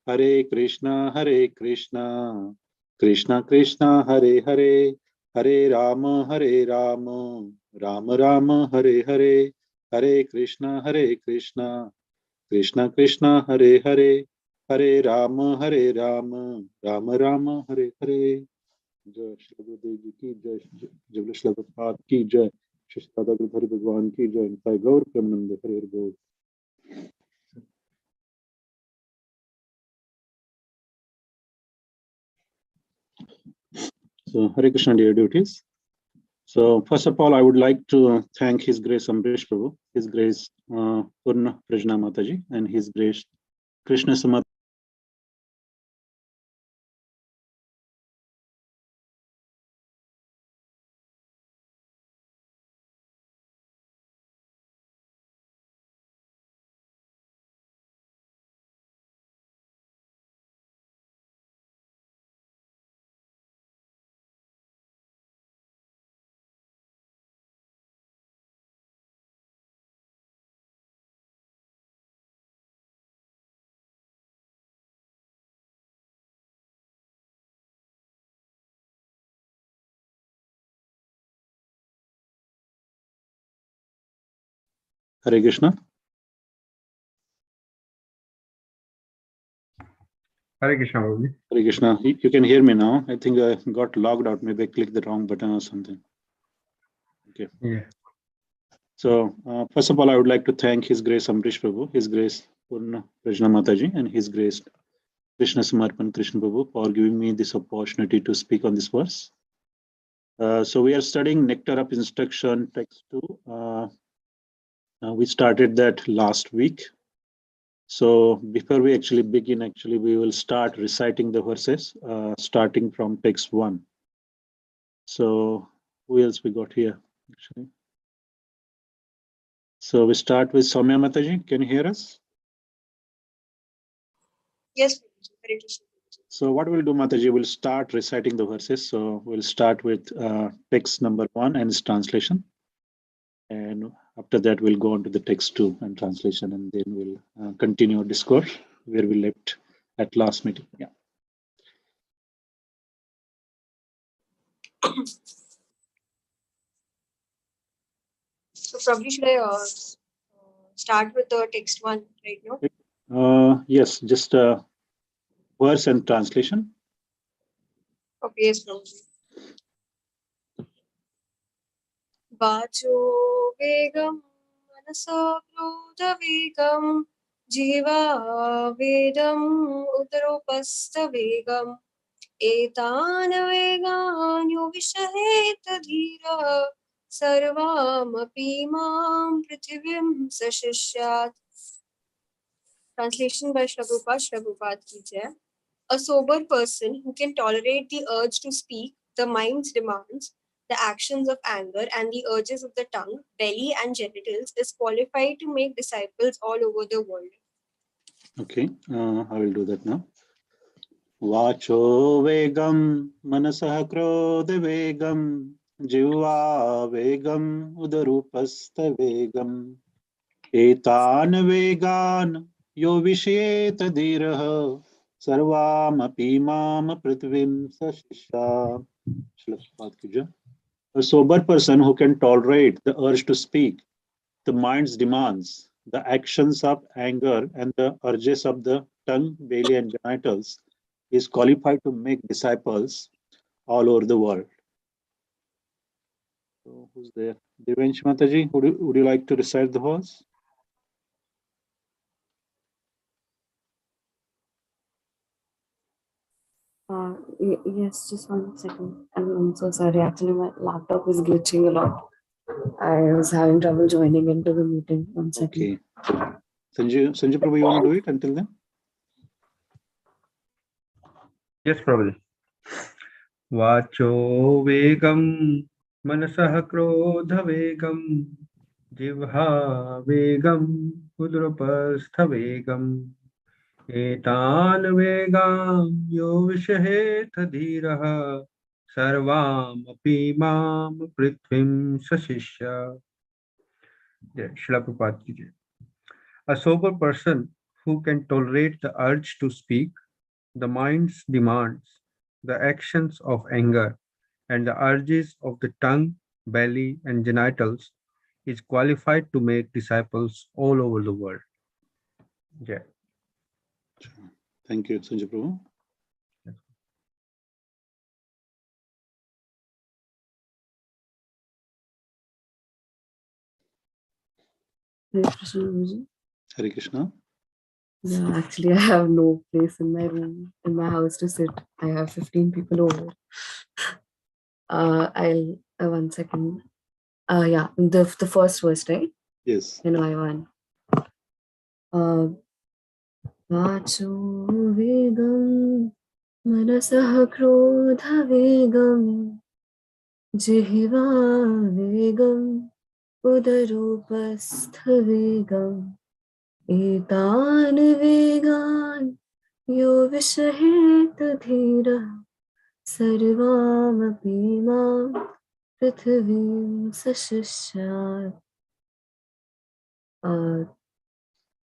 Hare Krishna, Krishna Krishna, Hare Hare, Hare Rama, Rama Rama, Hare Hare, Hare Krishna, Krishna Krishna, Hare Hare, Hare Rama, Rama Rama, Hare Hare. जय श्री गुरुदेव जी की जय, जय श्री प्रभुपाद की जय, श्री दादा गुरुधर भगवान की जय, निताय गौर प्रेमानंद हरे हरे बोल। So Hare Krishna, dear devotees. So first of all, I would like to thank His Grace Amrish Prabhu, His Grace Purna Prajna Mataji, and His Grace Krishna Samat. Hare Krishna. Hare Krishna, Prabhu. Hare Krishna. You can hear me now. I think I got logged out. Maybe I clicked the wrong button or something. Okay. Yeah. So first of all, I would like to thank His Grace Amrish Prabhu, His Grace Purna Prajna Mataji, and His Grace Krishna Samarpan Krishna Prabhu for giving me this opportunity to speak on this verse. So we are studying Nectar of Instruction, text 2. We started that last week. So before we actually begin, we will start reciting the verses, starting from text 1. So who else we got here? Actually, so we start with Soumya Mataji. Can you hear us? Yes, Hare Krishna. So what we'll do, Mataji, we'll start reciting the verses. So we'll start with text number 1 and its translation. And after that, we'll go on to the text 2 and translation, and then we'll continue our discourse where we left at last meeting. Yeah. So probably should I start with the text 1 right now? Yes, just verse and translation. Okay, yes, probably. Vacho vegam manasa krodha vegam jiva vedam udaropastha vegam etan veganyo vishaheta dhira sarvamapi mam prithivim sashishyat. Translation by Prabhupada ki jai. A sober person who can tolerate the urge to speak, the mind's demands, the actions of anger, and the urges of the tongue, belly, and genitals is qualified to make disciples all over the world. Okay, I will do that now. Vacho vegam manasah krodha vegam jiva vegam udarupastha vegam etan vegan yo visheta dhiraha sarvamapi mam prithvim sashisha. A sober person who can tolerate the urge to speak, the mind's demands, the actions of anger, and the urges of the tongue, belly, and genitals is qualified to make disciples all over the world. So who's there? Devansh Mataji, would you like to recite the verse? Yes, just 1 second. I'm so sorry. Actually, my laptop is glitching a lot. I was having trouble joining into the meeting. 1 second. Okay. Sanjay Prabhu, you want to do it until then? Yes, Prabhu. Vacho vegam manasah krodha vegam jivha vegam udrapastha vegam etan vegam yo vishaheta dhiraha sarvam api mam prithvim sasishya. Srila Prabhupada ki jai. A sober person who can tolerate the urge to speak, the mind's demands, the actions of anger, and the urges of the tongue, belly, and genitals, is qualified to make disciples all over the world. Yeah. Thank you, Sanjay Prabhu. Hare Krishna, Guruji. Hare Krishna. Yeah, actually, I have no place in my room, in my house to sit. I have 15 people over. I'll 1 second. Yeah, the first verse, right? Yes. You know, I won. Vacho vegam manasah krodha vegam jihva vegam udarupastha vegam etan vegan yo vishaheta dhira sarvamapi mam prithvim sashishyat.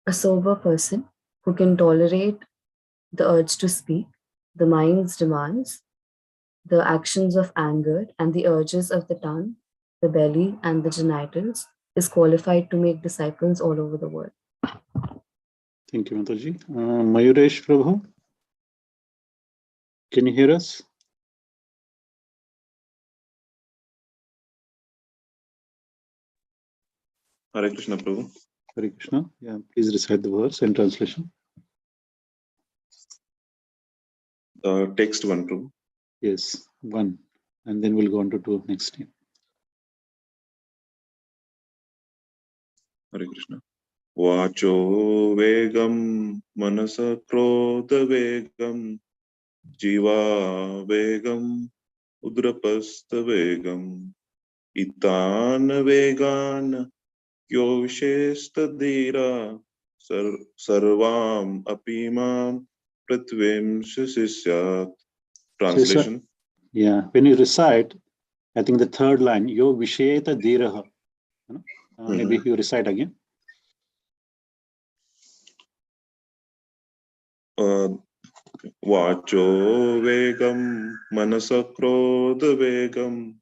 A sober person who can tolerate the urge to speak, the mind's demands, the actions of anger, and the urges of the tongue, the belly, and the genitals, is qualified to make disciples all over the world. Thank you, Mataji. Mayuresh Prabhu, can you hear us? Hare Krishna, Prabhu. Hare Krishna. Yeah, please recite the verse and translation. Text 1, Prabhu. Yes, 1. And then we'll go on to 2 next year. Hare Krishna. Vacho vegam manasa krodha vegam jiva vegam udrapastha vegam itan vegan yo vishesta dhira sarvam apimam pratvim sasisyat. Translation. Yeah, when you recite, I think the third line, yo visheta dhiraha. Maybe you recite again. Vacho vegam manasa krodha vegam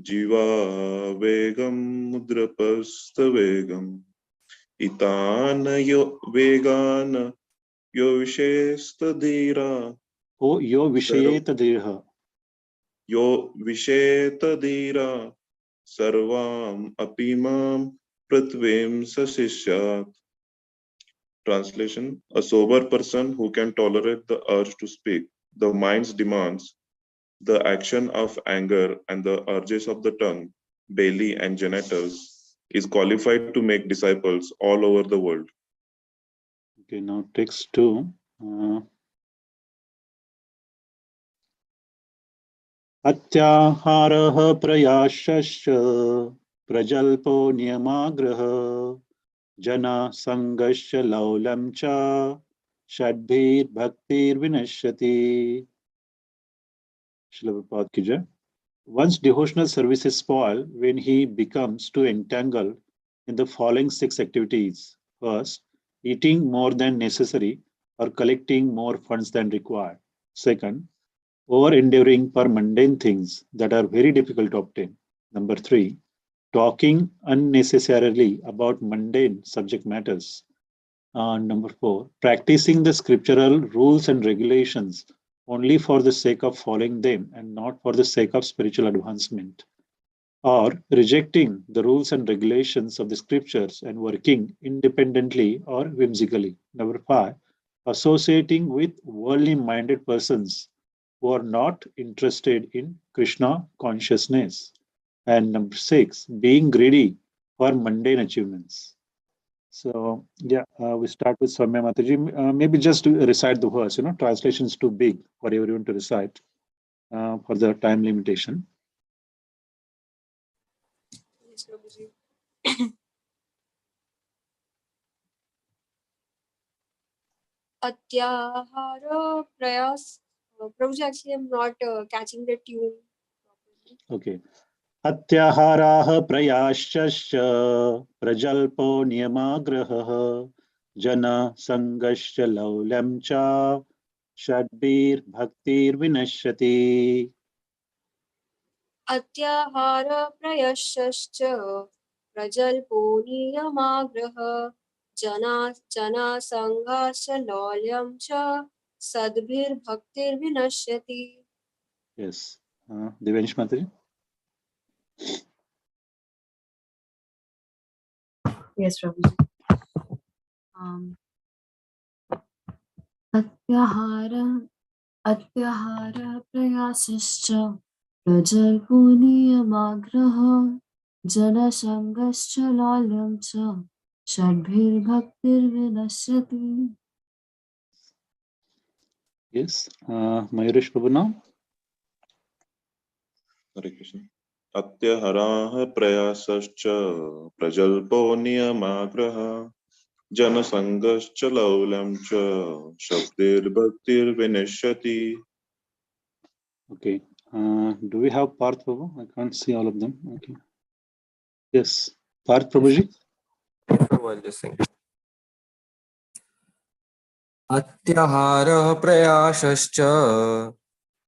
jiva vegam mudrapastha vegam itana yo vegana yo vishesta dhira Oh, yo visheta dhiraha. yo visheta dhira sarvam apimam pratvim sasisyat. Translation: a sober person who can tolerate the urge to speak, the mind's demands, the action of anger, and the urges of the tongue, belly, and genitals, is qualified to make disciples all over the world. Okay, now text 2. Atyaharaha prayashasya prajalpo niyamagraha jana sangasya laulam cha shadbhir bhaktir vinashyati. Srila Prabhupada ki jai. One's devotional service is spoiled when he becomes too entangled in the following 6 activities. First, eating more than necessary or collecting more funds than required. Second, over endeavoring for mundane things that are very difficult to obtain. Number 3, talking unnecessarily about mundane subject matters. Number 4, practicing the scriptural rules and regulations only for the sake of following them and not for the sake of spiritual advancement. Or rejecting the rules and regulations of the scriptures and working independently or whimsically. Number 5, associating with worldly minded persons who are not interested in Krishna consciousness. And number 6, being greedy for mundane achievements. So, yeah, we start with Soumya Mataji. Maybe just to recite the verse, translation is too big for everyone to recite for the time limitation. Yes, Prabhuji. Atyahara prayas. Prabhuji, actually, I'm not catching the tune properly. Okay. Atyaharaha prayashasya prajalpo niyamagrahah Jana Sangascha Laulam Cha Shadbir Bhaktir Vinashyati. अत्याहार प्रयश्च प्रजल्पो नियमाग्रह जना संघाश्च लौल्यं च सद्भिर्भक्तिर्विनश्यति. Yes. Devanish Mataji. Yes, Prabhu. Atyahara prayasischa prajalpo niyamagraha jana sangascha lalyam cha shadbhir bhaktir vinashyati. Yes. Mayuresh Prabhu now. Hare Krishna. Atyaharaha prayasascha prajalpo niyamagraha jana sangascha laulam cha shabdir bhaktir vinashyati. Okay. Do we have Parth Prabhu? I can't see all of them. Okay. Yes. Parth Prabhuji. अत्याहारः प्रयासश्च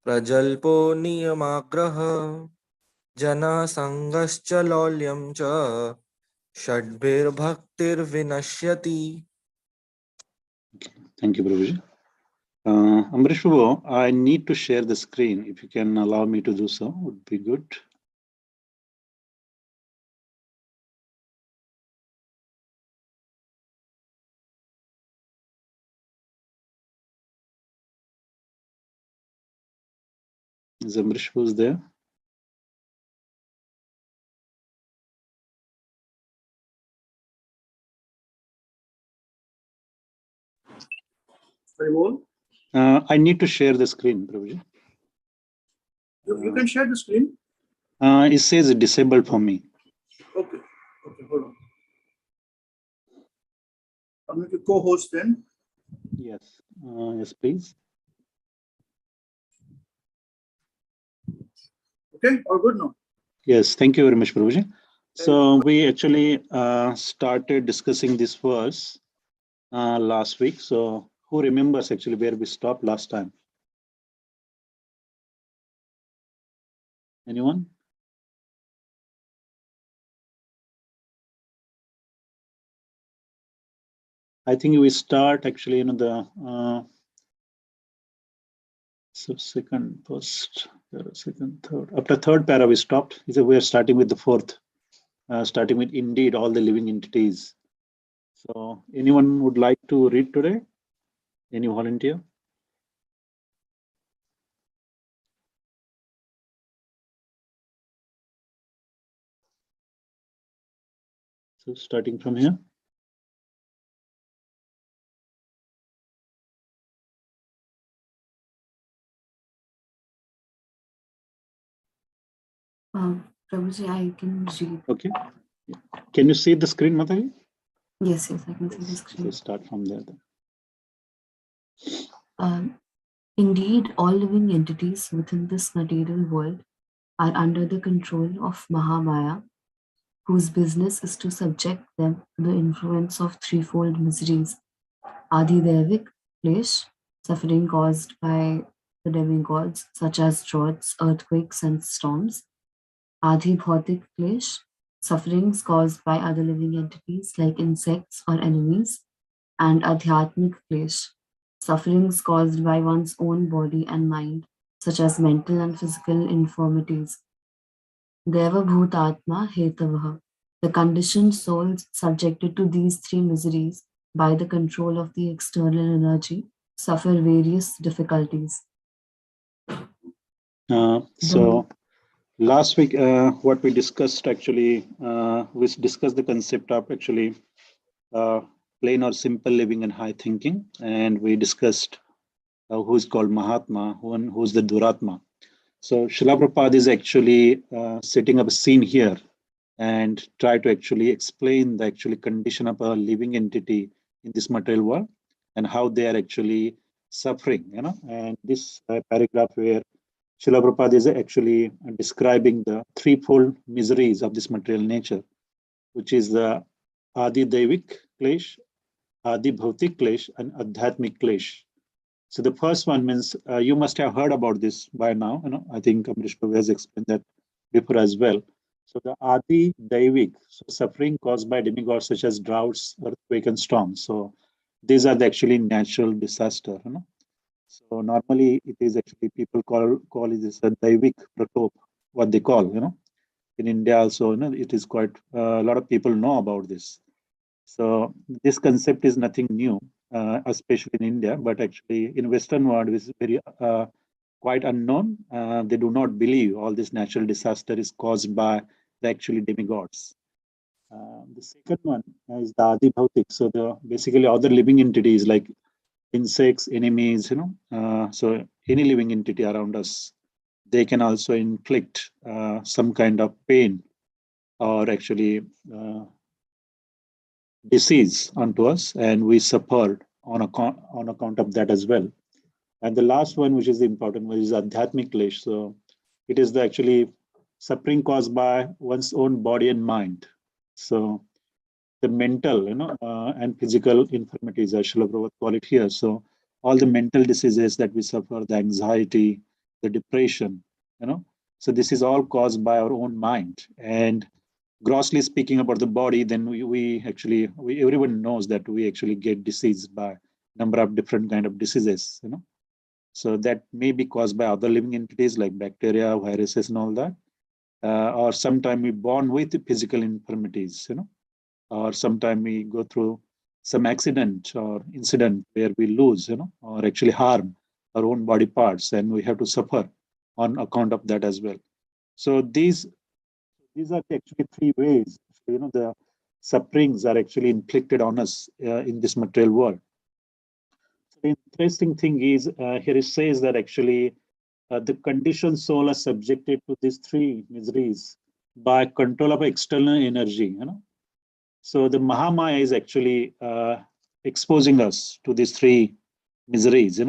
प्रजल्पो नियमाग्रह जनसङ्गश्च लौल्यं च षड्भिर्भक्तिर्विनश्यति. Thank you, Prabhuji. Amrish Prabhu, I need to share the screen. If you can allow me to do so, would be good. Is Amrish Prabhu there? I need to share the screen, Prabhuji. You can share the screen. It says disabled for me. Okay. Okay, hold on. I'm going to co-host then. Yes. Yes, please. Okay, all good now. Yes, thank you very much, Prabhuji. So we actually started discussing this verse last week. So who remembers actually where we stopped last time? Anyone? I think we start actually in the so second, first, second, third. After third para we stopped. We are starting with the fourth, starting with indeed all the living entities. So anyone would like to read today? Any volunteer? So starting from here. Prabhuji, I can read. Okay. Can you see the screen, Mataji? Yes, I can see the So screen. start from there then. Indeed, all living entities within this material world are under the control of Mahamaya, whose business is to subject them to the influence of threefold miseries: Adidevik, Klesh, suffering caused by the demigods such as droughts, earthquakes, and storms; Adhibhautik Klesh, sufferings caused by other living entities like insects or enemies; and Adhyatmik Klesh, sufferings caused by one's own body and mind, such as mental and physical infirmities. Deva Bhutatma Hetavaha, the conditioned souls subjected to these three miseries by the control of the external energy suffer various difficulties. So last week, what we discussed actually, we discussed the concept of actually plain or simple living and high thinking, and we discussed who is called Mahatma, who's the Duratma. So Srila Prabhupada is actually setting up a scene here and try to actually explain the actually condition of a living entity in this material world and how they are actually suffering, and this paragraph where Srila Prabhupada is actually describing the threefold miseries of this material nature, which is the Adi Devik Klesh, Adi Bhautik Klesh and Adhyatmik Klesh. So the first one means you must have heard about this by now. I think Amrish Prabhu has explained that before as well. So the Adi Daivik, so suffering caused by demigods such as droughts, earthquake, and storms. So these are the actually natural disaster. So normally it is actually people call this a Daivik Pratop, what they call. In India also, it is quite a lot of people know about this. So this concept is nothing new, especially in India, but actually in Western world is very quite unknown. They do not believe all this natural disaster is caused by the actually demigods. The second one is the Adi Bhautik. So the basically other living entities like insects, enemies, so any living entity around us, they can also inflict some kind of pain or actually disease onto us, and we suffered on account of that as well. And the last one, which is the important one, is Adhyatmik Klesh. So it is the actually suffering caused by one's own body and mind. So the mental, and physical infirmities, as Srila Prabhupada call it here. So all the mental diseases that we suffer, the anxiety, the depression, so this is all caused by our own mind. And grossly speaking about the body, then we everyone knows that we actually get disease by number of different kind of diseases, so that may be caused by other living entities like bacteria, viruses, and all that, or sometime we born with physical infirmities, or sometime we go through some accident or incident where we lose, or actually harm our own body parts, and we have to suffer on account of that as well. So these are actually three ways, the sufferings are actually inflicted on us in this material world. So the interesting thing is, here it says that actually the conditioned soul are subjected to these three miseries by control of external energy. So the Mahamaya is actually exposing us to these three miseries.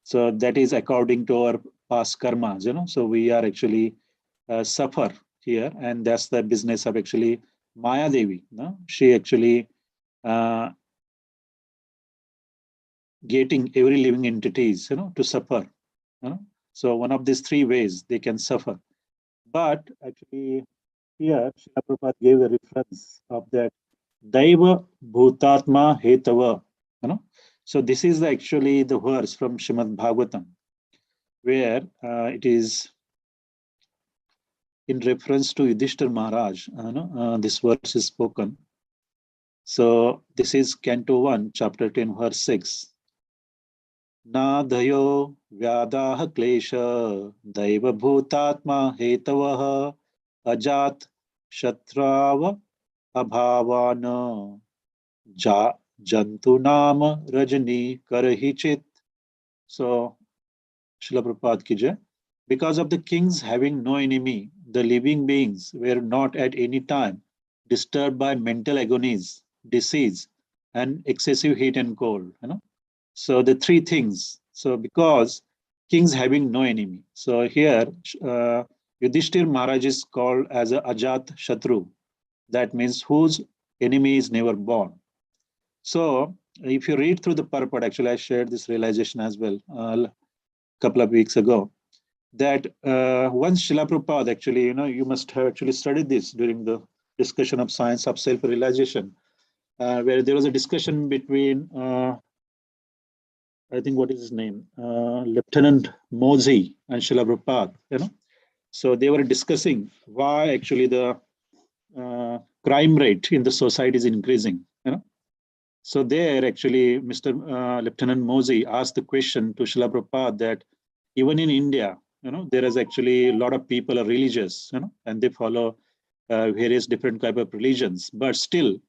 So that is according to our past karmas. So we are actually suffer here, and that's the business of actually Maya Devi. She actually getting every living entities, to suffer. So one of these three ways they can suffer. But actually here, Srila Prabhupada gave a reference of that Daiva Bhutatma Hetava. So this is actually the verse from Srimad Bhagavatam, where it is in reference to Yudhishthir Maharaj. This verse is spoken. So this is Canto 1, Chapter 10, verse 6. Na dayo vyadaha klesha daiva bhutatma hetavaha ajat shatrava abhavana jantu nama rajani karahichit. So Srila Prabhupada ki jai. Because of the kings having no enemy, the living beings were not at any time disturbed by mental agonies, disease, and excessive heat and cold. So the three things. So because kings having no enemy. So here, Yudhishthir Maharaj is called as a Ajat Shatru. That means whose enemy is never born. So if you read through the purport, actually I shared this realization as well a couple of weeks ago, that once Srila Prabhupada actually, you must have actually studied this during the discussion of science of self-realization, where there was a discussion between, I think what is his name, Lieutenant Mosey and Srila Prabhupada, So they were discussing why actually the crime rate in the society is increasing, So there actually Mr. Lieutenant Mosey asked the question to Srila Prabhupada that even in India, there is actually a lot of people are religious, and they follow various different type of religions, but still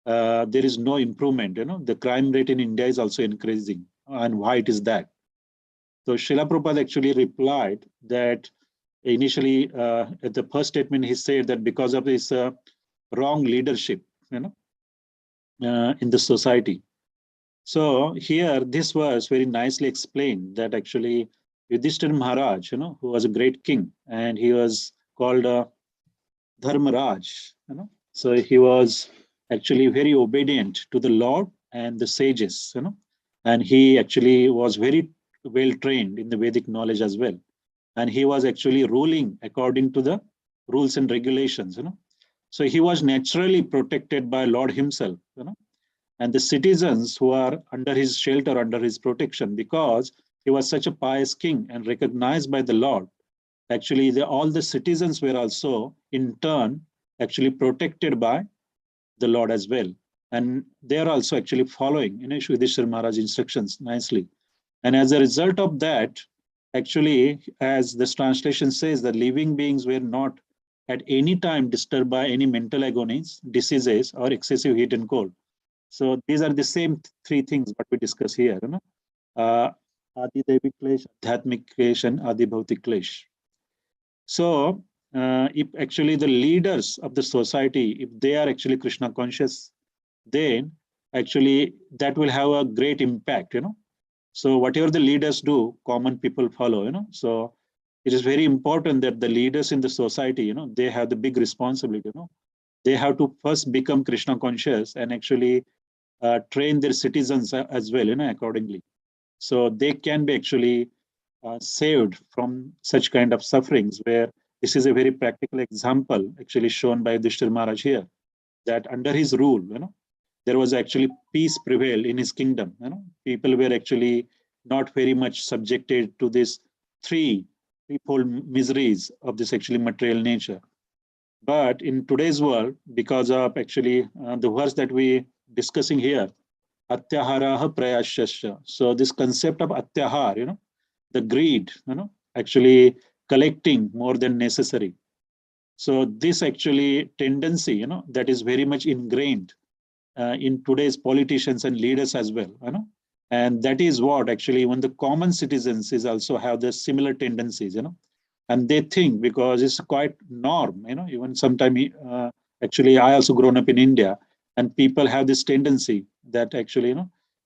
there is no improvement. The crime rate in India is also increasing, and why it is that? So Srila Prabhupada actually replied that initially at the first statement he said that because of this wrong leadership, in the society. So here this was very nicely explained that actually Yudhishthir Maharaj, who was a great king, and he was called Dharmaraj, So he was actually very obedient to the Lord and the sages, and he actually was very well trained in the Vedic knowledge as well. And he was actually ruling according to the rules and regulations, So he was naturally protected by Lord himself, and the citizens who are under his shelter, under his protection, because he was such a pious king and recognized by the Lord. Actually, all the citizens were also in turn actually protected by the Lord as well. And they are also actually following Yudhishthira Maharaj's instructions nicely. And as a result of that, actually, as this translation says, the living beings were not at any time disturbed by any mental agonies, diseases, or excessive heat and cold. So these are the same three things what we discuss here. Adi Devi Klesh, Adhyatmik Klesh, and Adi Bhautik Klesh. So if actually the leaders of the society, if they are actually Krishna conscious, then actually that will have a great impact, So whatever the leaders do, common people follow, So it is very important that the leaders in the society, they have the big responsibility, They have to first become Krishna conscious and actually train their citizens as well, accordingly. So they can be actually saved from such kind of sufferings, where this is a very practical example actually shown by Yudhishthira Maharaj here, that under his rule, there was actually peace prevailed in his kingdom. People were actually not very much subjected to this threefold miseries of this actually material nature. But in today's world, because of actually the verse that we discussing here, atyaharaha prayashasya. So this concept of atyahar, the greed, actually collecting more than necessary. So this actually tendency, that is very much ingrained in today's politicians and leaders as well, and that is what actually when the common citizens is also have the similar tendencies, and they think because it's quite norm, even sometime actually I also grown up in India, and people have this tendency that actually,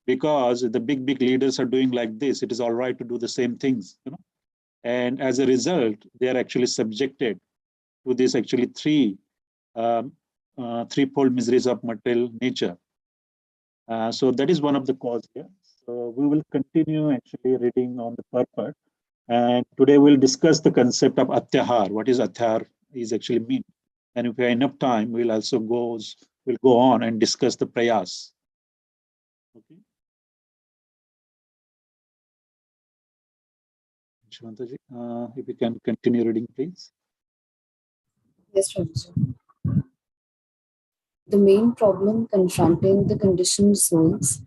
because the big leaders are doing like this, it is all right to do the same things, and as a result, they are actually subjected to this actually threefold miseries of material nature. So that is one of the cause here. So we will continue actually reading on the purport. And today we'll discuss the concept of atyahar. What is atyahar is actually mean. And if we have enough time, we'll also go on and discuss the prayas. Okay. Shivantaji, if you can continue reading, please. Yes, Prabhuji. The main problem confronting the conditioned souls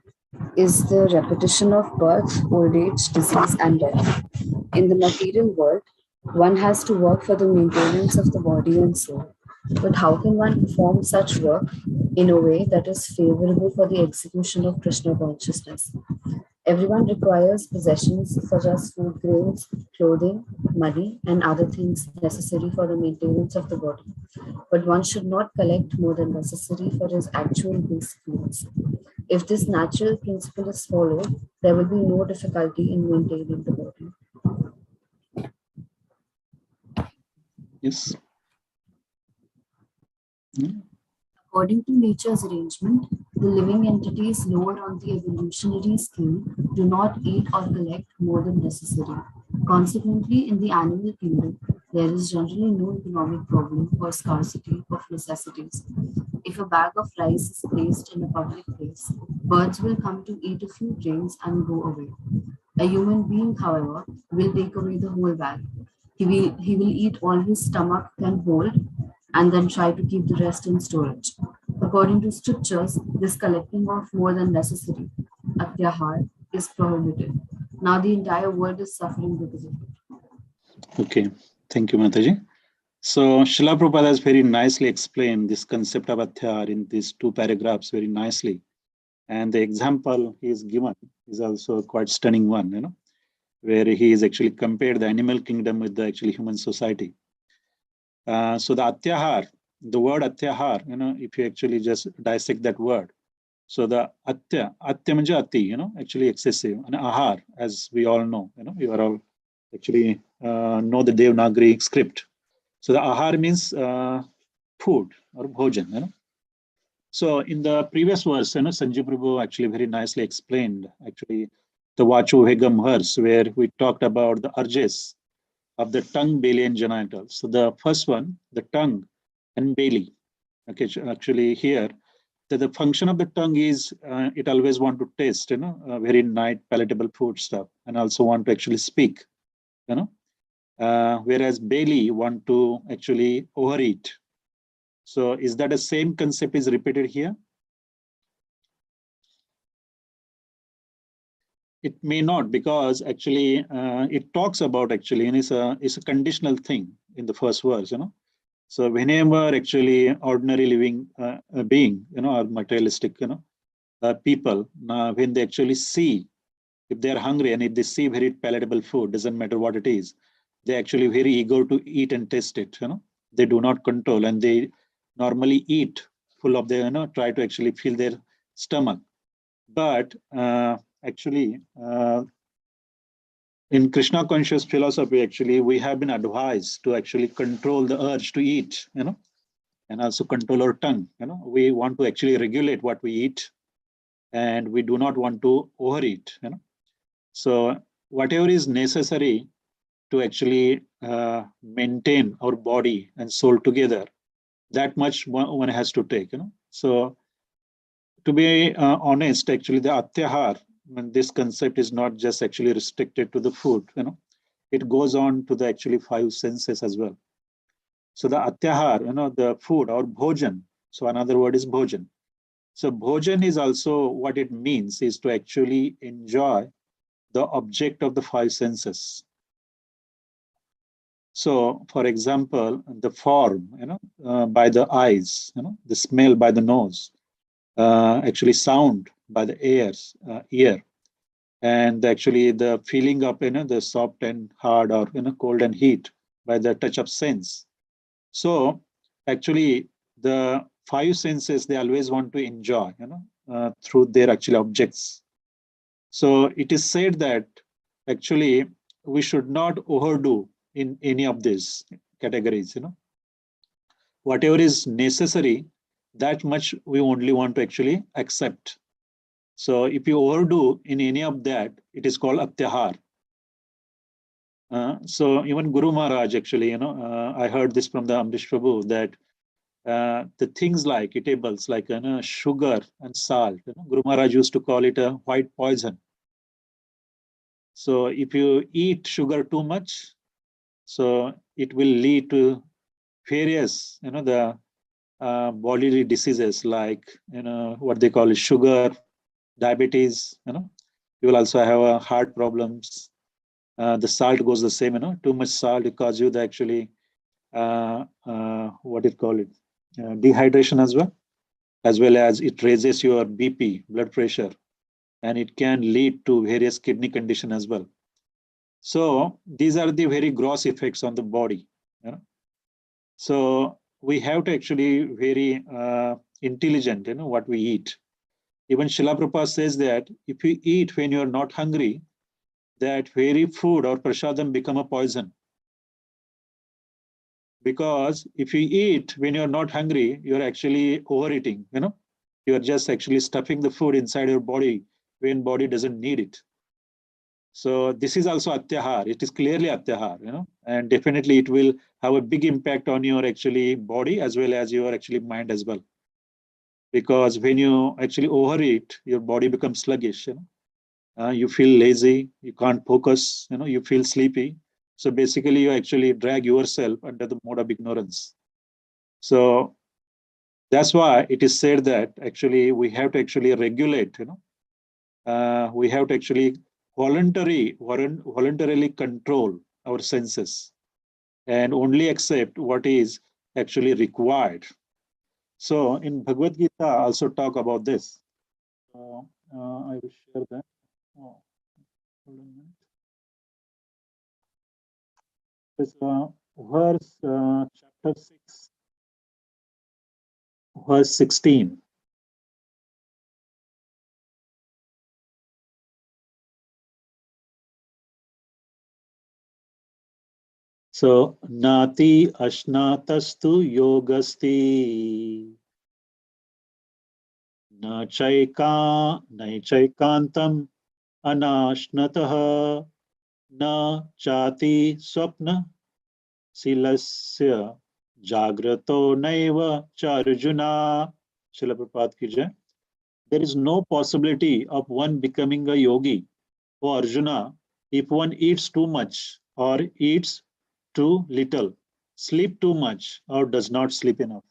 is the repetition of birth, old age, disease, and death. In the material world, one has to work for the maintenance of the body and soul. But how can one perform such work in a way that is favorable for the execution of Krishna consciousness? Everyone requires possessions such as food grains, clothing, money, and other things necessary for the maintenance of the body. But one should not collect more than necessary for his actual basic needs. If this natural principle is followed, there will be no difficulty in maintaining the body. Yes. According to nature's arrangement, the living entities lower on the evolutionary scale do not eat or collect more than necessary. Consequently, in the animal kingdom, there is generally no economic problem or scarcity of necessities. If a bag of rice is placed in a public place, birds will come to eat a few grains and go away. A human being, however, will take away the whole bag. He will eat all his stomach can hold and then try to keep the rest in storage. According to scriptures, this collecting of more than necessary, atyahar, is prohibited. Now the entire world is suffering because of it. Okay, thank you, Mataji. So Srila Prabhupada has very nicely explained this concept of atyahar in these two paragraphs very nicely. And the example he is given is also a quite stunning one, where he is actually compared the animal kingdom with the actually human society. So the atyahar, the word atyahar, if you actually just dissect that word, so the atya manja ati, actually excessive, and ahar, as we all know, you are all actually know the Devanagari script. So the ahar means food or bhojan, So in the previous verse, Sanjay Prabhu actually very nicely explained actually the Vachu Hegam verse, where we talked about the urges of the tongue, belly, and genitals. So the first one, the tongue and belly. Okay, actually here, the function of the tongue is it always want to taste, very nice palatable food stuff, and also want to actually speak, whereas belly want to actually overeat. So is that the same concept is repeated here? It may not, because actually it talks about actually, and it's a conditional thing in the first verse, So whenever actually ordinary living being, or materialistic, people, when they actually see, if they are hungry and if they see very palatable food, doesn't matter what it is, they actually very eager to eat and taste it, They do not control, and they normally eat full of their, try to actually fill their stomach. But actually, in Krishna conscious philosophy, actually, we have been advised to actually control the urge to eat, and also control our tongue. We want to actually regulate what we eat, and we do not want to overeat. So whatever is necessary to actually maintain our body and soul together, that much one has to take. So to be honest, actually, the atyahar, this concept is not just actually restricted to the food. It goes on to the actually 5 senses as well. So the atyahar, the food or bhojan. So another word is bhojan. So bhojan is also what it means is to actually enjoy the object of the 5 senses. So, for example, the form, by the eyes, the smell by the nose, actually sound by the ear, and actually the feeling of, the soft and hard, or, cold and heat by the touch of sense. So actually the 5 senses, they always want to enjoy, through their actual objects. So it is said that actually we should not overdo in any of these categories. Whatever is necessary, that much we only want to actually accept. So if you overdo in any of that, it is called atyahar. So even Guru Maharaj actually, I heard this from the Amrish Prabhu, that the things like eatables like sugar and salt, Guru Maharaj used to call it a white poison. So if you eat sugar too much, so it will lead to various, the bodily diseases like, what they call sugar, diabetes, you will also have heart problems. The salt goes the same, too much salt will cause you the actually, what do you call it, dehydration as well as it raises your BP, blood pressure, and it can lead to various kidney condition as well. So these are the very gross effects on the body. So we have to actually very intelligent, what we eat. Even Srila Prabhupada says that if you eat when you are not hungry, that very food or prasadam become a poison. Because if you eat when you're not hungry, you're actually overeating, You're just actually stuffing the food inside your body when body doesn't need it. So this is also atyahar. It is clearly atyahar, and definitely it will have a big impact on your actually body as well as your actually mind as well. Because when you actually overeat, your body becomes sluggish, you feel lazy, you can't focus, you feel sleepy. So basically you actually drag yourself under the mode of ignorance. So that's why it is said that actually we have to actually regulate, we have to actually voluntarily control our senses and only accept what is actually required. So in Bhagavad Gita, I also talk about this. So I will share that. Oh, hold on a minute. This verse, chapter 6, verse 16. So, nati ashnatastu yogasti नैचैकान्तं अनाश्नतः न चाति स्वप्न सिलस्य जाग्रतो नैव च arjuna. Srila Prabhupada ki jai. There is no possibility of one becoming a yogi, O Arjuna, if one eats too much or eats too little, sleep too much or does not sleep enough.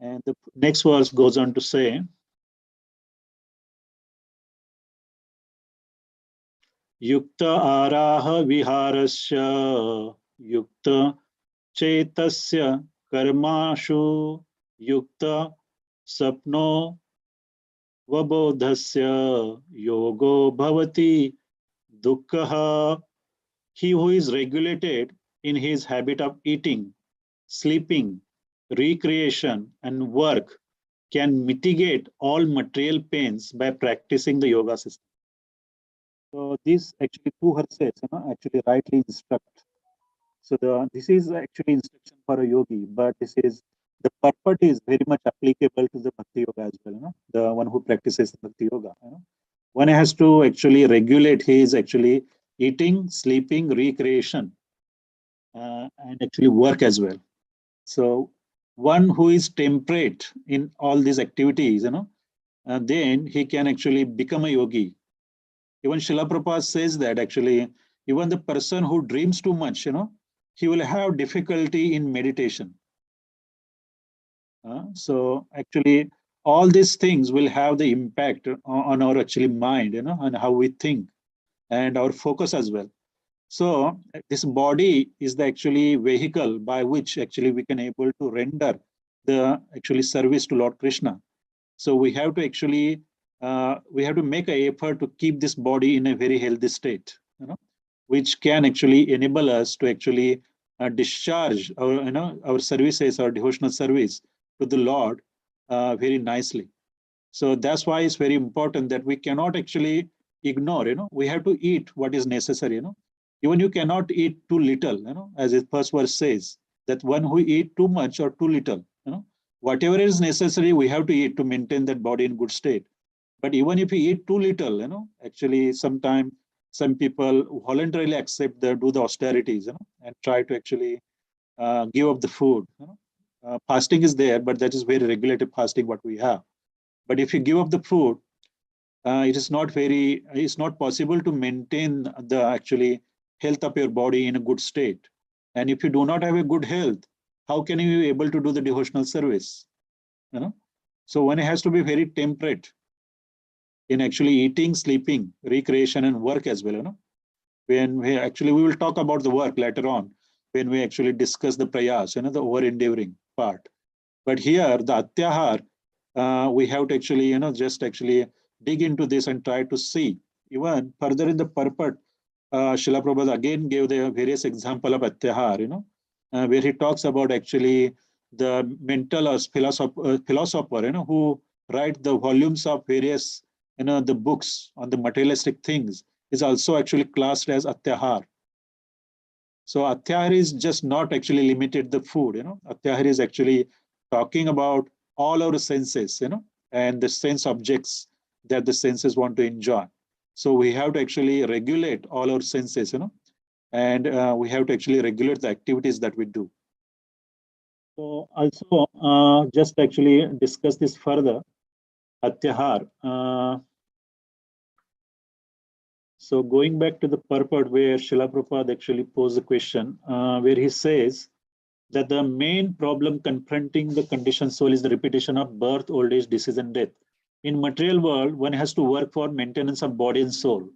And the next verse goes on to say, Yukta araha viharasya yukta chetasya karmashu yukta sapno vabodhasya yogo bhavati dukkha. He who is regulated in his habit of eating, sleeping, recreation, and work can mitigate all material pains by practicing the yoga system. So these actually two verses actually rightly instruct. So this is actually instruction for a yogi, but this is the purport is very much applicable to the bhakti yoga as well. The one who practices the bhakti yoga. One has to actually regulate his actually eating, sleeping, recreation, and actually work as well. So one who is temperate in all these activities, then he can actually become a yogi. Even Srila Prabhupada says that actually, even the person who dreams too much, he will have difficulty in meditation. So actually, all these things will have the impact on our actually mind, and how we think and our focus as well. So this body is the actually vehicle by which actually we can able to render the actually service to Lord Krishna. So we have to actually we have to make an effort to keep this body in a very healthy state, which can actually enable us to actually discharge our our services, our devotional service to the Lord very nicely. So that's why it's very important that we cannot actually ignore. We have to eat what is necessary. Even you cannot eat too little. As the first verse says, that one who eat too much or too little. Whatever is necessary, we have to eat to maintain that body in good state. But even if you eat too little, actually sometimes some people voluntarily accept do the austerities, and try to actually give up the food. Fasting is there, but that is very regulated fasting what we have. But if you give up the food, it's not possible to maintain the actually health of your body in a good state. And if you do not have a good health, how can you be able to do the devotional service? So one has to be very temperate in actually eating, sleeping, recreation, and work as well. When we will talk about the work later on when we actually discuss the prayas, the over endeavoring part. But here the atyahar, we have to actually, just actually dig into this and try to see. Even further in the purport, Srila Prabhupada again gave the various example of atyahar, where he talks about actually the mental philosopher, who write the volumes of various, the books on the materialistic things is also actually classed as atyahar. So atyahar is just not actually limited the food, Atyahar is actually talking about all our senses, and the sense objects that the senses want to enjoy. So we have to actually regulate all our senses, and we have to actually regulate the activities that we do. So also just actually discuss this further, atyahar. So going back to the purport where Srila Prabhupada actually posed the question, where he says that the main problem confronting the conditioned soul is the repetition of birth, old age, disease, and death. In material world, one has to work for maintenance of body and soul.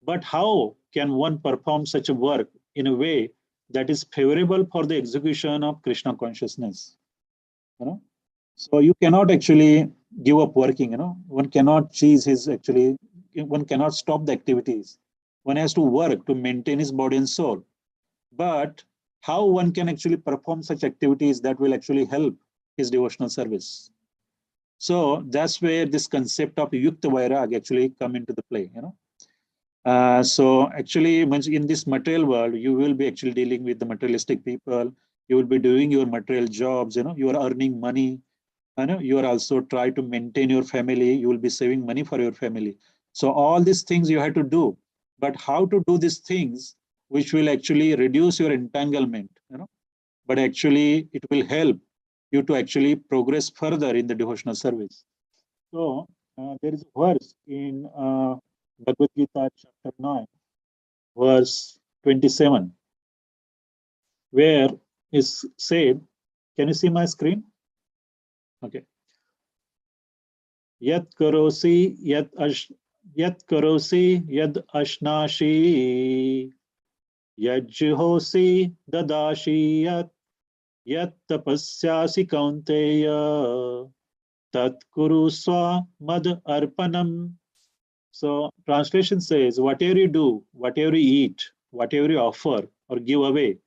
But how can one perform such a work in a way that is favorable for the execution of Krishna consciousness? So you cannot actually give up working. One cannot cease his actually. One cannot stop the activities. One has to work to maintain his body and soul. But how one can actually perform such activities that will actually help his devotional service? So that's where this concept of yukta vairag actually come into the play. So actually, in this material world, you will be actually dealing with the materialistic people. You will be doing your material jobs. You are earning money. you are also try to maintain your family. You will be saving money for your family. So all these things you have to do. But how to do these things which will actually reduce your entanglement, but actually it will help you to actually progress further in the devotional service. So there is a verse in Bhagavad Gita chapter 9, verse 27, where is said, can you see my screen? Okay. Yat karosi yat yad ashnashi yajhosi dadashi yat tapasyasi kaunteya tat kuru swa mad arpanam. So translation says, whatever you do, whatever you eat, whatever you offer or give away,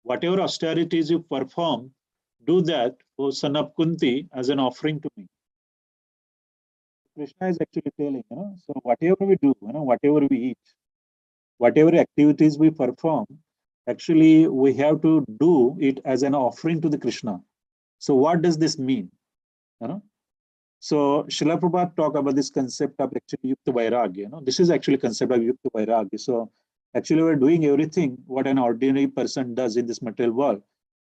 whatever austerities you perform, do that, O son of Kunti, as an offering to me. Krishna is actually telling, so whatever we do, whatever we eat, whatever activities we perform, actually we have to do it as an offering to the Krishna. So what does this mean? So Srila Prabhupada talk about this concept of actually Yukta Vairagya. This is actually concept of Yukta Vairagya. So actually we're doing everything what an ordinary person does in this material world,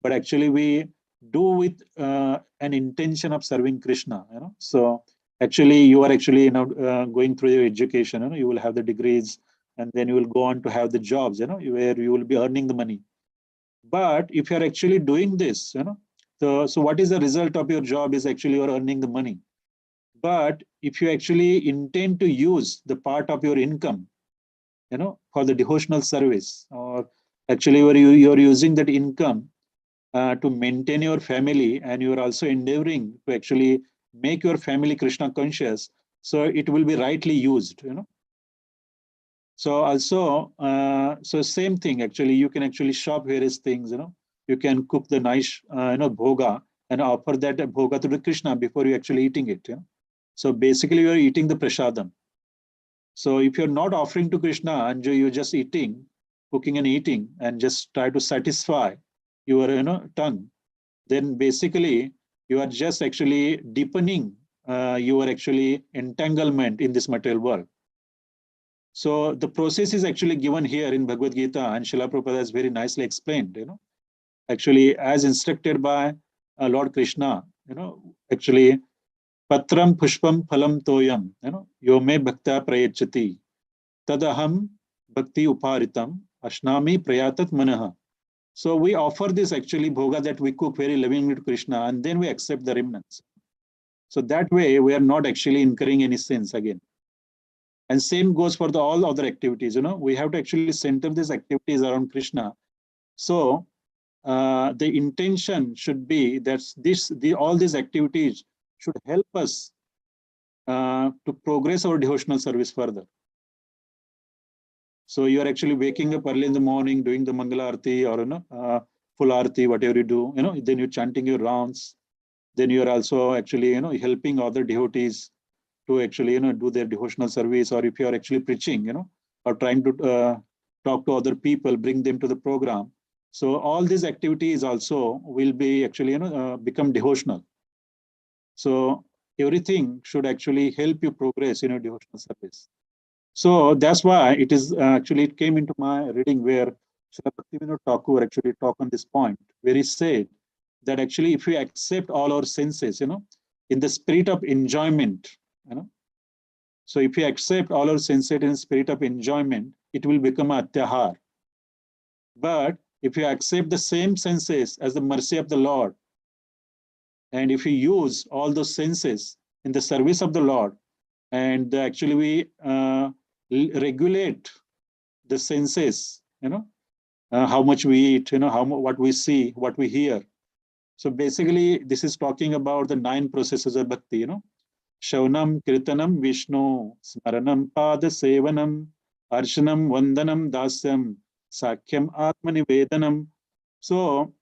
but actually we do with an intention of serving Krishna. So actually you are actually going through your education. You will have the degrees, and then you will go on to have the jobs. Where you will be earning the money. But if you are actually doing this, so what is the result of your job is actually you are earning the money. But if you actually intend to use the part of your income, for the devotional service, or actually where you're using that income to maintain your family, and you are also endeavoring to actually make your family Krishna conscious, so it will be rightly used. So also, so same thing. Actually, you can actually shop various things. You can cook the nice, bhoga, and offer that bhoga to the Krishna before you actually eating it. So basically, you are eating the prasadam. So if you're not offering to Krishna and you're just eating, cooking and eating, and just try to satisfy your tongue, then basically you are just actually deepening your actually entanglement in this material world. So the process is actually given here in Bhagavad Gita, and Srila Prabhupada has very nicely explained. Actually as instructed by Lord Krishna. Actually. Patram pushpam phalam toyam, yo me bhakta prayachati, tadaham bhakti uparitam, ashnami prayatat manaha. So we offer this actually bhoga that we cook very lovingly to Krishna, and then we accept the remnants. So that way we are not actually incurring any sins again. And same goes for all other activities. We have to actually center these activities around Krishna. So the intention should be that all these activities should help us to progress our devotional service further. So you are actually waking up early in the morning, doing the Mangala Arati or full Arati, whatever you do, then you're chanting your rounds. Then you are also actually helping other devotees to actually do their devotional service, or if you are actually preaching, or trying to talk to other people, bring them to the program. So all these activities also will be actually become devotional. So everything should actually help you progress in your devotional service. So that's why it is actually it came into my reading where Srila Bhaktivinoda Thakur actually talked on this point, where he said that actually if we accept all our senses, in the spirit of enjoyment, so if we accept all our senses in the spirit of enjoyment, it will become a atyahar. But if you accept the same senses as the mercy of the Lord, and if we use all those senses in the service of the Lord, and actually we regulate the senses, how much we eat, what we see, what we hear. So basically, this is talking about the 9 processes of bhakti, Shaunam, Kirtanam, Vishnu, Smaranam, Pada, Sevanam, Arshanam, Vandanam, Dasyam, Sakyam, Atmanivedanam. So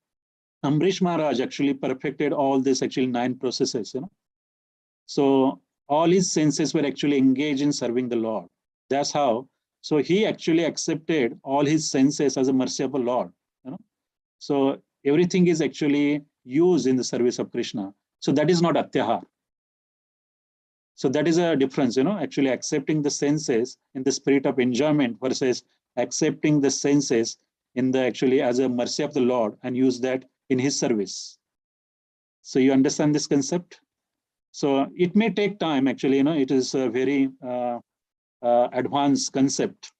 Ambrish Maharaj actually perfected all these actually 9 processes, So all his senses were actually engaged in serving the Lord. That's how. So he actually accepted all his senses as a mercy of the Lord. So everything is actually used in the service of Krishna. So that is not atyahar. So that is a difference, actually accepting the senses in the spirit of enjoyment versus accepting the senses in the actually as a mercy of the Lord and use that in his service. So you understand this concept? So it may take time, actually, it is a very advanced concept,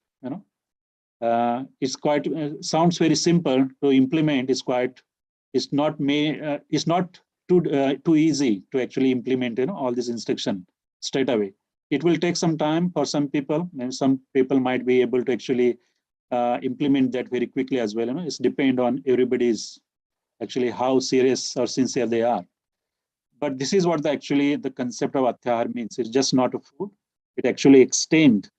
it's quite, sounds very simple to implement, it's not too easy to actually implement, all this instruction straight away. It will take some time for some people, and some people might be able to actually implement that very quickly as well. It's depend on everybody's actually how serious or sincere they are. But this is what actually the concept of atyahar means. It's just not a food. It actually extends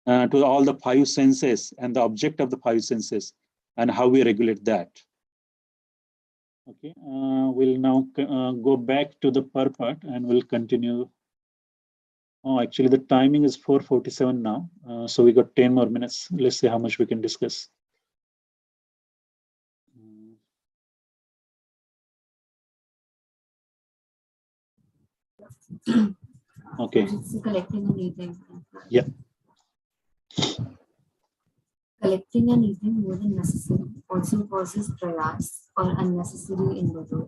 to all the five senses and the object of the five senses and how we regulate that. Okay, we'll now go back to the purport and we'll continue. Oh, actually the timing is 4:47 now. So we got 10 more minutes. Let's see how much we can discuss. Okay. Collecting and eating. Yeah. Collecting and eating more than necessary also causes prayas or unnecessary endeavor.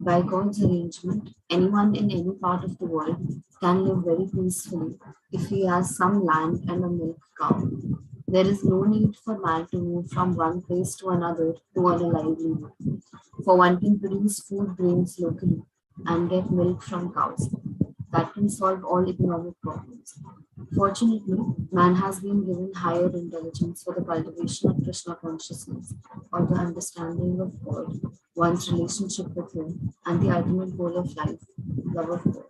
By God's arrangement, anyone in any part of the world can live very peacefully if he has some land and a milk cow. There is no need for man to move from one place to another to earn a livelihood, for one can produce food grains locally and get milk from cows. That can solve all economic problems. Fortunately, man has been given higher intelligence for the cultivation of Krishna consciousness or the understanding of God, one's relationship with Him, and the ultimate goal of life, love of God.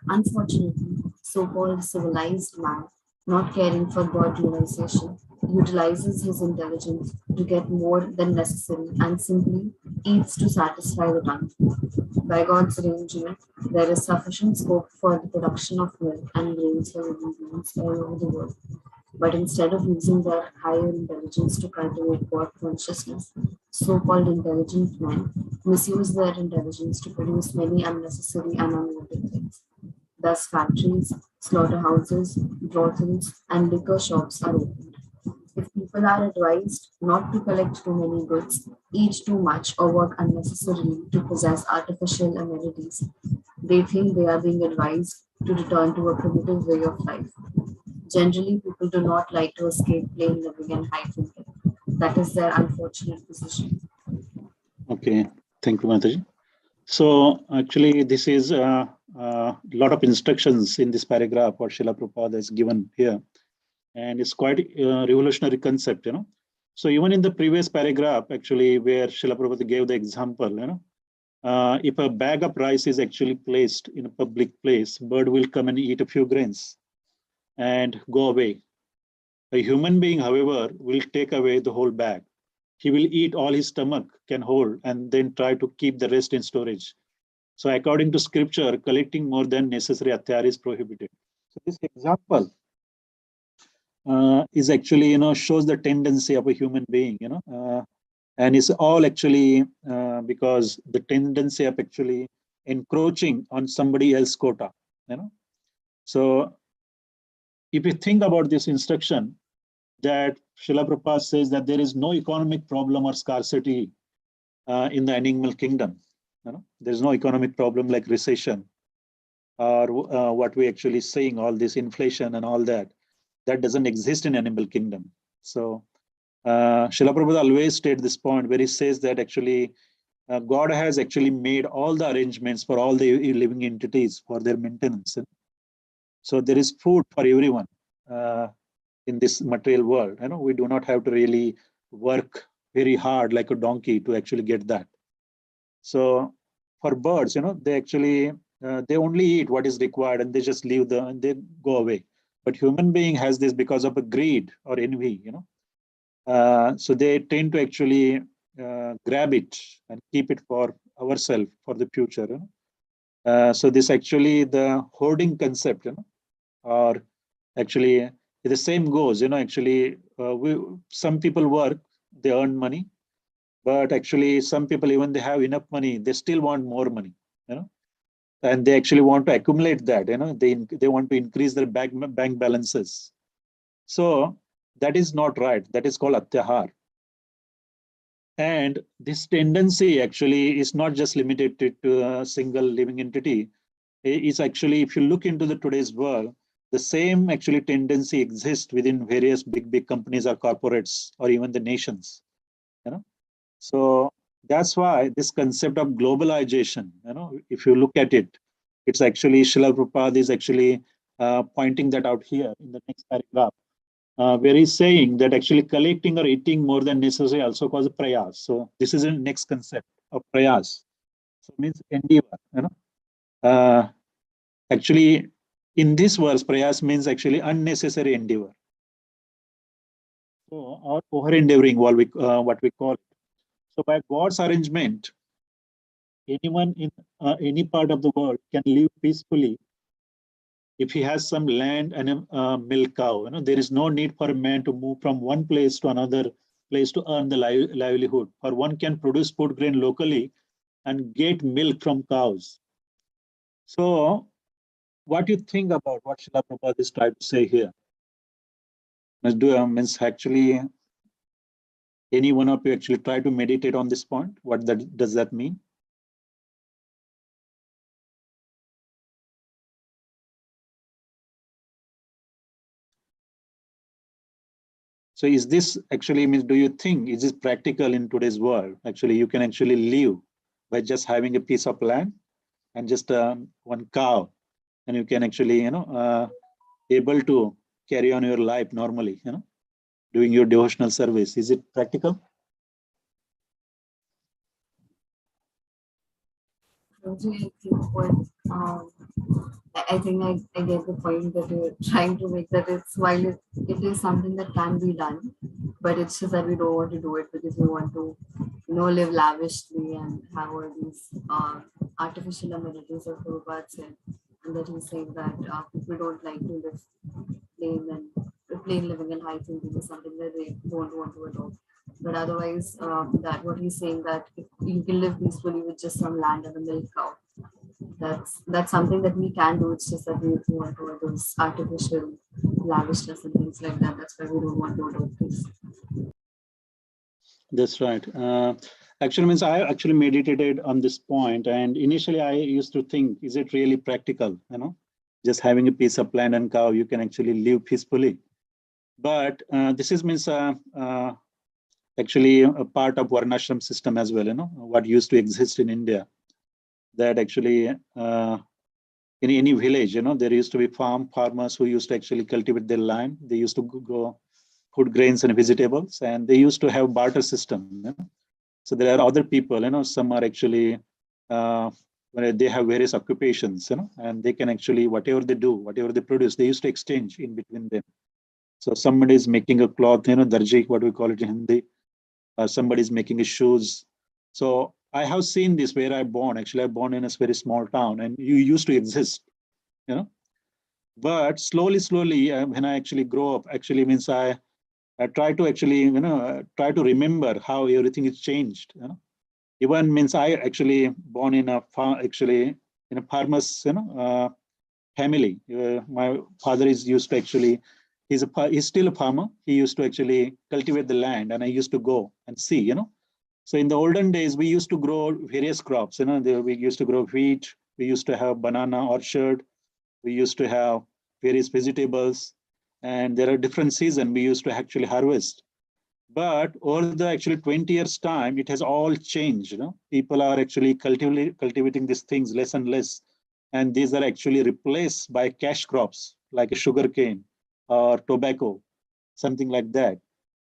Unfortunately, so-called civilized man, not caring for God realization, utilizes his intelligence to get more than necessary and simply eats to satisfy the tongue. By God's arrangement, there is sufficient scope for the production of milk and grains for living beings all over the world. But instead of using their higher intelligence to cultivate God consciousness, so-called intelligent men misuse their intelligence to produce many unnecessary and unwanted things. Thus, factories, slaughterhouses, brothels, and liquor shops are opened. If people are advised not to collect too many goods, eat too much, or work unnecessarily to possess artificial amenities, they think they are being advised to return to a primitive way of life. Generally, people do not like to escape plain living and high thinking. That is their unfortunate position. Okay, thank you, Mataji. So actually, this is a lot of instructions in this paragraph what Srila Prabhupada has given here. And it's quite a revolutionary concept, So even in the previous paragraph, actually, where Srila Prabhupada gave the example, if a bag of rice is actually placed in a public place, bird will come and eat a few grains and go away. A human being, however, will take away the whole bag. He will eat all his stomach can hold and then try to keep the rest in storage. So according to scripture, collecting more than necessary atyahar is prohibited. So this example is actually, shows the tendency of a human being, and it's all actually because the tendency of actually encroaching on somebody else's quota, So if you think about this instruction, that Srila Prabhupada says that there is no economic problem or scarcity in the animal kingdom. There's no economic problem like recession or what we actually saying, all this inflation and all that. That doesn't exist in animal kingdom. So Srila Prabhupada always stated this point where he says that actually God has actually made all the arrangements for all the living entities for their maintenance. So there is food for everyone in this material world. We do not have to really work very hard like a donkey to actually get that. So for birds, they actually they only eat what is required and they just leave and they go away. But human being has this because of a greed or envy, so they tend to actually grab it and keep it for ourselves for the future. So this actually the hoarding concept, or actually the same goes, actually some people work, they earn money, but actually some people, even they have enough money, they still want more money. you know, and they actually want to accumulate that, you know, they want to increase their bank balances. So that is not right. That is called atyahar. And this tendency actually is not just limited to a single living entity. It's actually, if you look into the today's world, the same actually tendency exists within various big companies or corporates or even the nations. You know, so that's why this concept of globalization, you know, if you look at it, it's actually Srila Prabhupada is actually pointing that out here in the next paragraph, where he's saying that actually collecting or eating more than necessary also causes prayas. So this is the next concept of prayas. So it means endeavor, you know. Actually, in this verse, prayas means actually unnecessary endeavor. So, or over endeavoring, what we call it. So by God's arrangement, anyone in any part of the world can live peacefully if he has some land and a milk cow. You know, there is no need for a man to move from one place to another place to earn the livelihood. For one can produce food grain locally and get milk from cows. So what do you think about what Srila Prabhupada is trying to say here? Means actually, any one of you actually try to meditate on this point? What does that mean? So is this actually means, do you think, is this practical in today's world? Actually, you can actually live by just having a piece of land and just one cow, and you can actually, you know, able to carry on your life normally, you know, doing your devotional service. Is it practical? Prabhuji, I think what I think I get the point that you're trying to make, that it's while it is something that can be done, but it's just that we don't want to do it because we want to, you know, live lavishly and have all these artificial amenities, as Prabhupada said, and that he's saying that people don't like to live plain, and plain living and high thinking is something that they don't want to adopt. But otherwise, that what he's saying, that if you can live peacefully with just some land and a milk cow, that's something that we can do. It's just that we want to do those artificial lavishness and things like that. That's why we don't want to adopt this. That's right. Actually means I actually meditated on this point, and initially I used to think, is it really practical? You know, just having a piece of land and cow, you can actually live peacefully. But this is means actually a part of Varnashram system as well. You know, what used to exist in India, that actually in any village, you know, there used to be farmers who used to actually cultivate their land. They used to go put grains and vegetables, and they used to have barter system. You know? So there are other people, you know, some are actually, they have various occupations, you know, and they can actually, whatever they do, whatever they produce, they used to exchange in between them. So somebody is making a cloth, you know, darji, what we call it in Hindi. Somebody is making a shoes. So I have seen this where I born. Actually, I born in a very small town, and you used to exist, you know. But slowly, when I actually grow up, actually means I try to actually, you know, try to remember how everything is changed. You know, even means I actually born in a actually in a farmer's, you know, family. My father is used to actually, he's still a farmer. He used to actually cultivate the land, and I used to go and see, you know. So in the olden days, we used to grow various crops. You know, we used to grow wheat. We used to have banana orchard. We used to have various vegetables, and there are different seasons we used to actually harvest. But over the actually 20 years time, it has all changed. You know, people are actually cultivating these things less and less, and these are actually replaced by cash crops like a sugarcane or tobacco, something like that.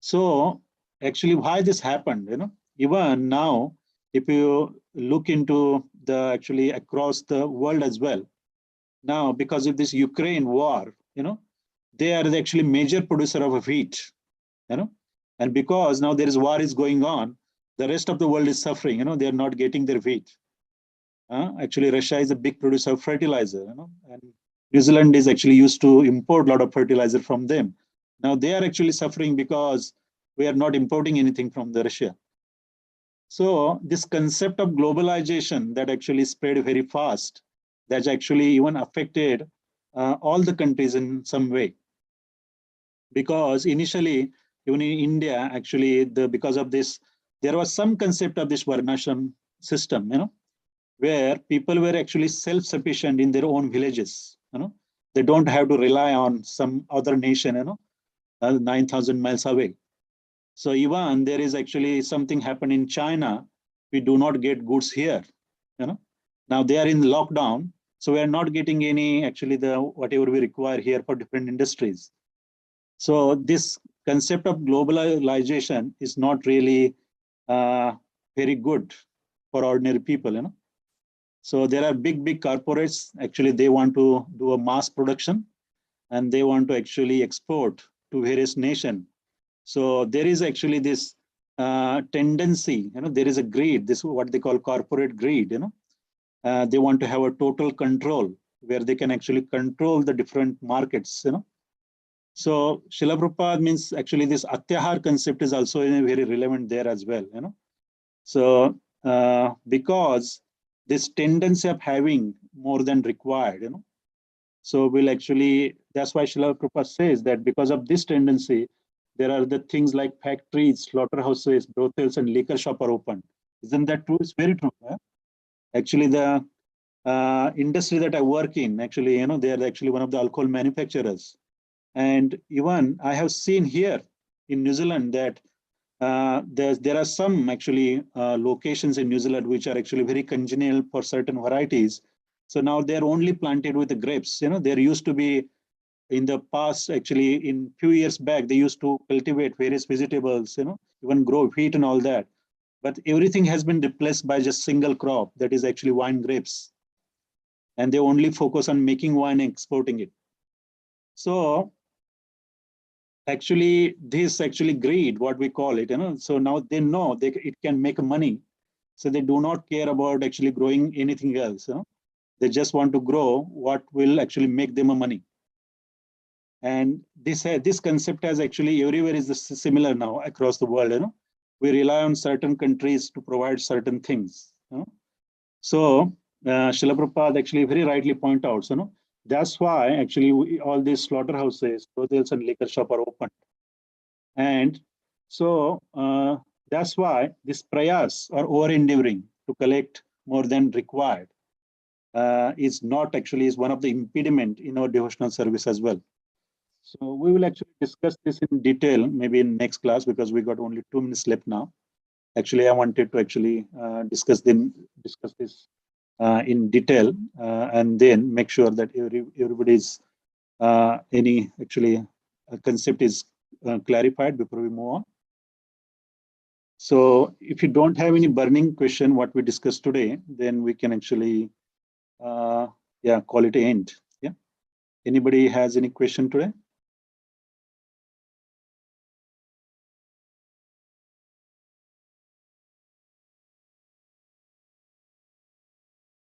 So actually, why this happened? You know, even now, if you look into the actually across the world as well, now because of this Ukraine war, you know, they are the actually major producer of wheat, you know, and because now there is war is going on, the rest of the world is suffering. You know, they are not getting their wheat. Actually, Russia is a big producer of fertilizer, you know, and New Zealand is actually used to import a lot of fertilizer from them. Now they are actually suffering because we are not importing anything from the Russia. So this concept of globalization that actually spread very fast, that's actually even affected all the countries in some way. Because initially, even in India, actually, because of this, there was some concept of this Varnashram system, where people were actually self-sufficient in their own villages. They don't have to rely on some other nation, 9,000 miles away. So even there is actually something happened in China, we do not get goods here. Now they are in lockdown, so we are not getting any actually the whatever we require here for different industries. So this concept of globalization is not really very good for ordinary people. So there are big corporates. Actually, they want to do a mass production, and they want to actually export to various nations. So there is actually this tendency. There is a greed. This is what they call corporate greed. They want to have a total control where they can actually control the different markets. So Srila Prabhupada means actually this Atyahar concept is also very relevant there as well. So because this tendency of having more than required, so we'll actually, that's why Srila Prabhupada says that because of this tendency, there are the things like factories, slaughterhouses, brothels, and liquor shop are open. Isn't that true? It's very true. Actually, the industry that I work in, actually, they are actually one of the alcohol manufacturers. And even I have seen here in New Zealand that there are some actually locations in New Zealand which are actually very congenial for certain varieties. So now they're only planted with the grapes. There used to be in the past, actually in few years back, they used to cultivate various vegetables, even grow wheat and all that. But everything has been replaced by just single crop, that is actually wine grapes. And they only focus on making wine and exporting it. So actually, this actually greed, what we call it, so now they know it can make money. So they do not care about actually growing anything else. They just want to grow what will actually make them a money. And this concept has actually everywhere is similar now across the world. We rely on certain countries to provide certain things. So Srila Prabhupada actually very rightly point out. That's why actually all these slaughterhouses, brothels, and liquor shop are open. And so that's why this prayas or over endeavoring to collect more than required is not actually is one of the impediment in our devotional service as well. So we will actually discuss this in detail, maybe in next class, because we got only 2 minutes left now. Actually, I wanted to actually discuss this in detail and then make sure that everybody's any actually concept is clarified before we move on. So if you don't have any burning question, what we discussed today, then we can actually call it an end. Yeah. Anybody has any question today?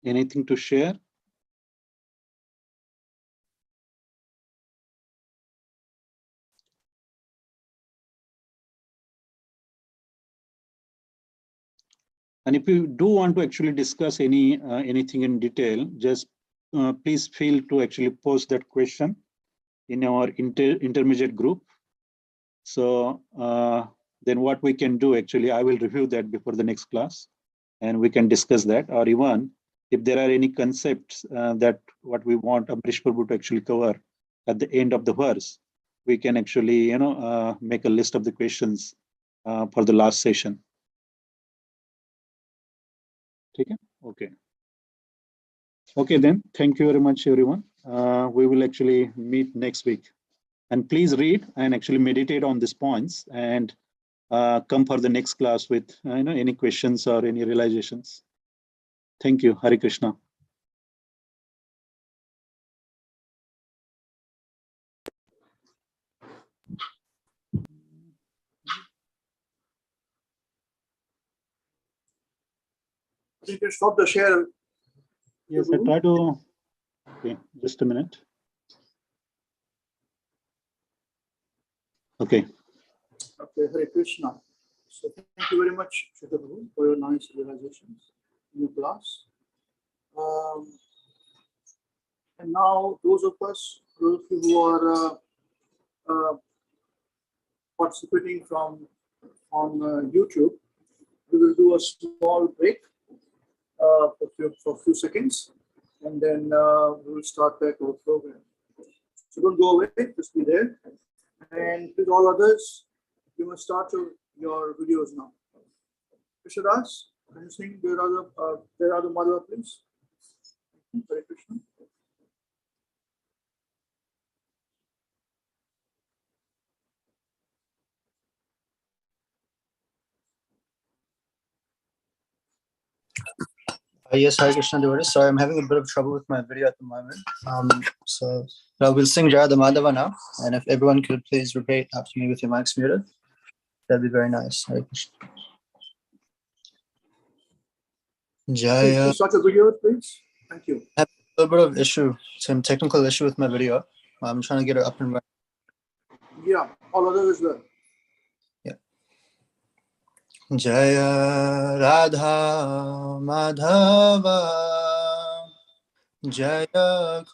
Anything to share? And if you do want to actually discuss anything in detail, just please feel to actually post that question in our intermediate group. So then what we can do, actually, I will review that before the next class and we can discuss that. Or even if there are any concepts that what we want Amrish Prabhu to actually cover at the end of the verse, we can actually, make a list of the questions for the last session. Okay. Okay, then. Thank you very much, everyone. We will actually meet next week. And please read and actually meditate on these points and come for the next class with any questions or any realizations. Thank you. Hare Krishna. You can stop the share. Yes, I try to. Okay, just a minute. Okay. Okay, Hare Krishna. So thank you very much, Shital Prabhu, for your nice realizations in your class. And now, those of you who are participating from on YouTube, we will do a small break for a few seconds, and then we will start back our program. So don't go away, just be there. And with all others, you must start your videos now. Krishadas, can you sing There Are the Mother, please? Hare Krishna. Yes, Hare Krishna devotees. Sorry, I'm having a bit of trouble with my video at the moment. But we'll sing Jaya Madhava now. And if everyone could please repeat after me with your mics muted, that'd be very nice. Hare Krishna. Jaya. Please start your video, please. Thank you. I have a little bit of issue, some technical issue with my video. I'm trying to get it up and running. Yeah, all others as well. Jaya Radha Madhava Jaya